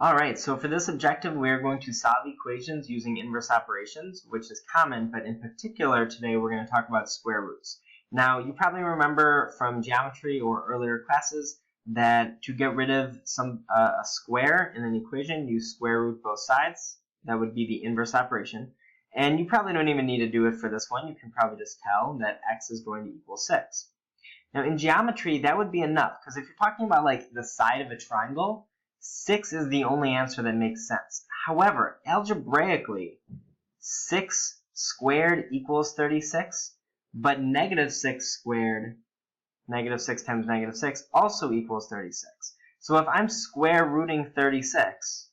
Alright, so for this objective, we're going to solve equations using inverse operations, which is common, but in particular today we're going to talk about square roots. Now, you probably remember from geometry or earlier classes that to get rid of a square in an equation, you square root both sides. That would be the inverse operation. And you probably don't even need to do it for this one. You can probably just tell that x is going to equal 6. Now, in geometry, that would be enough, because if you're talking about like the side of a triangle, 6 is the only answer that makes sense. However, algebraically, 6 squared equals 36, but negative 6 squared, negative 6 times negative 6, also equals 36. So if I'm square rooting 36,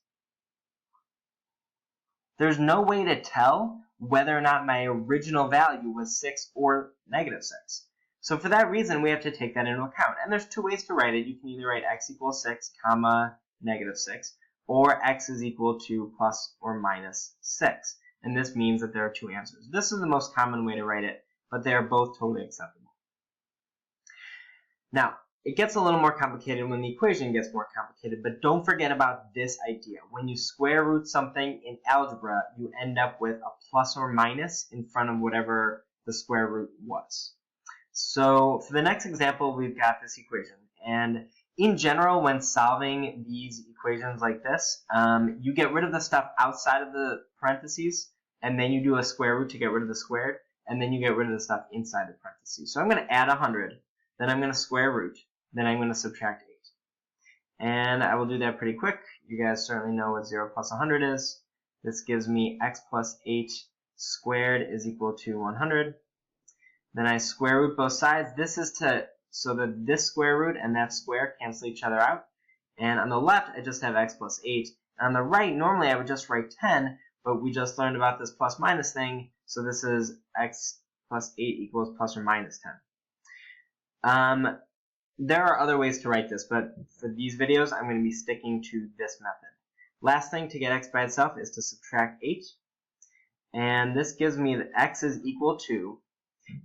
there's no way to tell whether or not my original value was 6 or negative 6. So for that reason, we have to take that into account. And there's two ways to write it. You can either write x equals 6, comma, negative 6, or x is equal to plus or minus 6. And this means that there are two answers. This is the most common way to write it, but they are both totally acceptable. Now, it gets a little more complicated when the equation gets more complicated, but don't forget about this idea. When you square root something in algebra, you end up with a plus or minus in front of whatever the square root was. So for the next example, we've got this equation, and in general, when solving these equations like this, you get rid of the stuff outside of the parentheses, and then you do a square root to get rid of the squared, and then you get rid of the stuff inside the parentheses. So I'm going to add 100, then I'm going to square root, then I'm going to subtract 8. And I will do that pretty quick. You guys certainly know what 0 plus 100 is. This gives me x plus 8 squared is equal to 100. Then I square root both sides. This is so that this square root and that square cancel each other out. And on the left, I just have x plus 8. And on the right, normally I would just write 10, but we just learned about this plus minus thing, so this is x plus 8 equals plus or minus 10. There are other ways to write this, but for these videos, I'm going to be sticking to this method. Last thing to get x by itself is to subtract 8. And this gives me that x is equal to,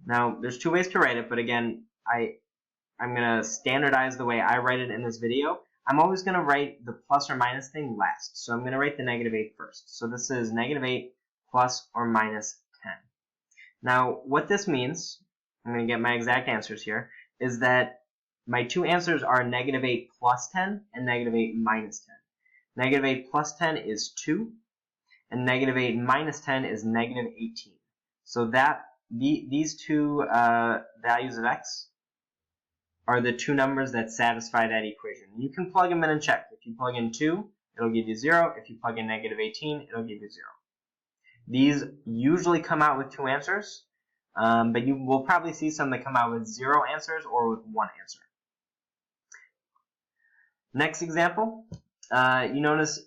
now there's two ways to write it, but again, I'm going to standardize the way I write it in this video. I'm always going to write the plus or minus thing last. So I'm going to write the negative 8 first. So this is negative 8 plus or minus 10. Now, what this means, I'm going to get my exact answers here, is that my two answers are negative 8 plus 10 and negative 8 minus 10. Negative 8 plus 10 is 2, and negative 8 minus 10 is negative 18. So these two values of x are the two numbers that satisfy that equation. You can plug them in and check. If you plug in 2, it'll give you 0. If you plug in negative 18, it'll give you 0. These usually come out with two answers, but you will probably see some that come out with 0 answers or with 1 answer. Next example, you notice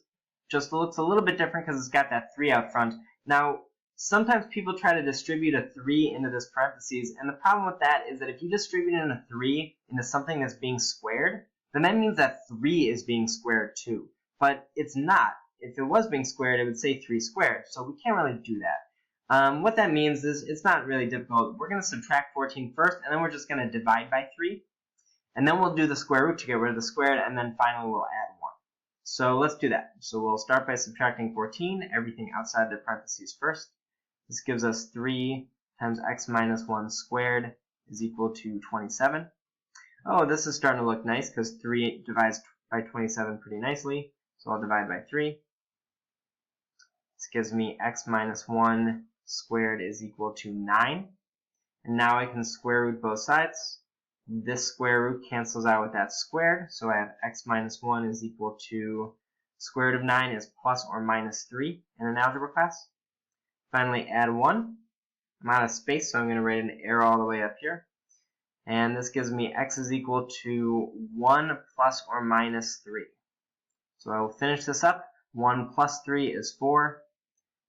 just looks a little bit different because it's got that 3 out front. Now, sometimes people try to distribute a 3 into this parentheses, and the problem with that is that if you distribute in a 3 into something that's being squared, then that means that 3 is being squared too. But it's not. If it was being squared, it would say 3 squared, so we can't really do that. What that means is it's not really difficult. We're going to subtract 14 first, and then we're just going to divide by 3. And then we'll do the square root to get rid of the squared, and then finally we'll add 1. So let's do that. So we'll start by subtracting 14, everything outside the parentheses first. This gives us 3 times x minus 1 squared is equal to 27. Oh, this is starting to look nice because 3 divides by 27 pretty nicely. So I'll divide by 3. This gives me x minus 1 squared is equal to 9. And now I can square root both sides. This square root cancels out with that squared. So I have x minus 1 is equal to square root of 9 is plus or minus 3 in an algebra class. Finally, add 1. I'm out of space, so I'm going to write an arrow all the way up here. And this gives me x is equal to 1 plus or minus 3. So I will finish this up. 1 plus 3 is 4,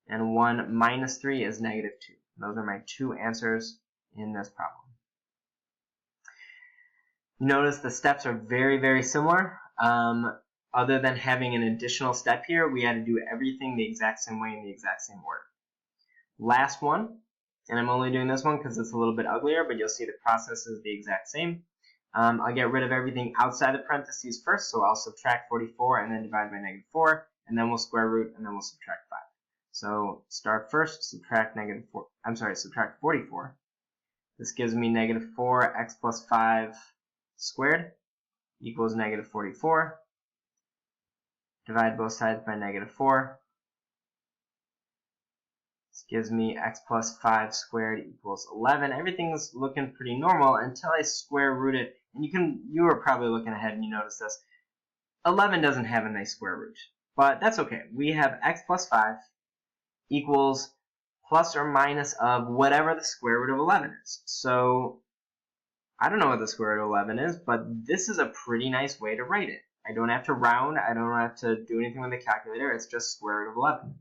and 1 minus 3 is negative 2. Those are my two answers in this problem. Notice the steps are very, very similar. Other than having an additional step here, we had to do everything the exact same way in the exact same order. Last one, and I'm only doing this one because it's a little bit uglier, but you'll see the process is the exact same. I'll get rid of everything outside the parentheses first, so I'll subtract 44 and then divide by -4, and then we'll square root, and then we'll subtract 5. So start first, subtract subtract 44. This gives me -4x plus 5 squared equals -44. Divide both sides by -4. This gives me x plus 5 squared equals 11. Everything's looking pretty normal until I square root it. And you were probably looking ahead and you noticed this. 11 doesn't have a nice square root, but that's okay. We have x plus 5 equals plus or minus of whatever the square root of 11 is. So I don't know what the square root of 11 is, but this is a pretty nice way to write it. I don't have to round. I don't have to do anything with the calculator. It's just square root of 11.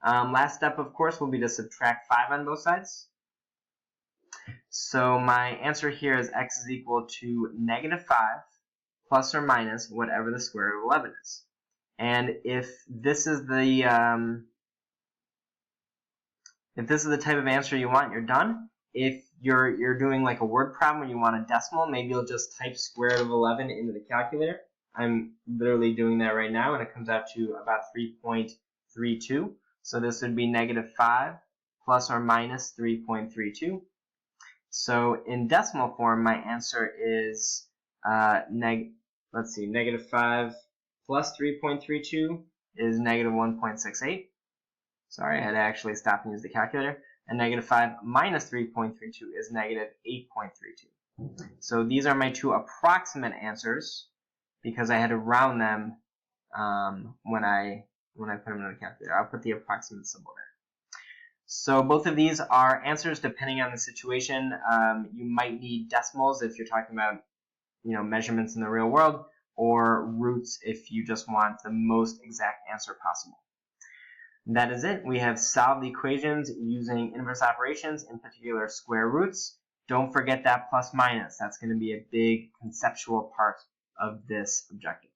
Last step, of course, will be to subtract 5 on both sides. So my answer here is x is equal to -5 plus or minus whatever the square root of 11 is. And if this is the type of answer you want, you're done. If you're doing like a word problem and you want a decimal, maybe you'll just type square root of 11 into the calculator. I'm literally doing that right now, and it comes out to about 3.32. So this would be -5 plus or minus 3.32. So in decimal form, my answer is -5 plus 3.32 is -1.68. Sorry, I had to actually stop and use the calculator. And -5 minus 3.32 is -8.32. So these are my two approximate answers because I had to round them when I put them in the calculator. I'll put the approximate symbol there. So both of these are answers depending on the situation. You might need decimals if you're talking about measurements in the real world, or roots if you just want the most exact answer possible. That is it. We have solved the equations using inverse operations, in particular square roots. Don't forget that plus minus. That's going to be a big conceptual part of this objective.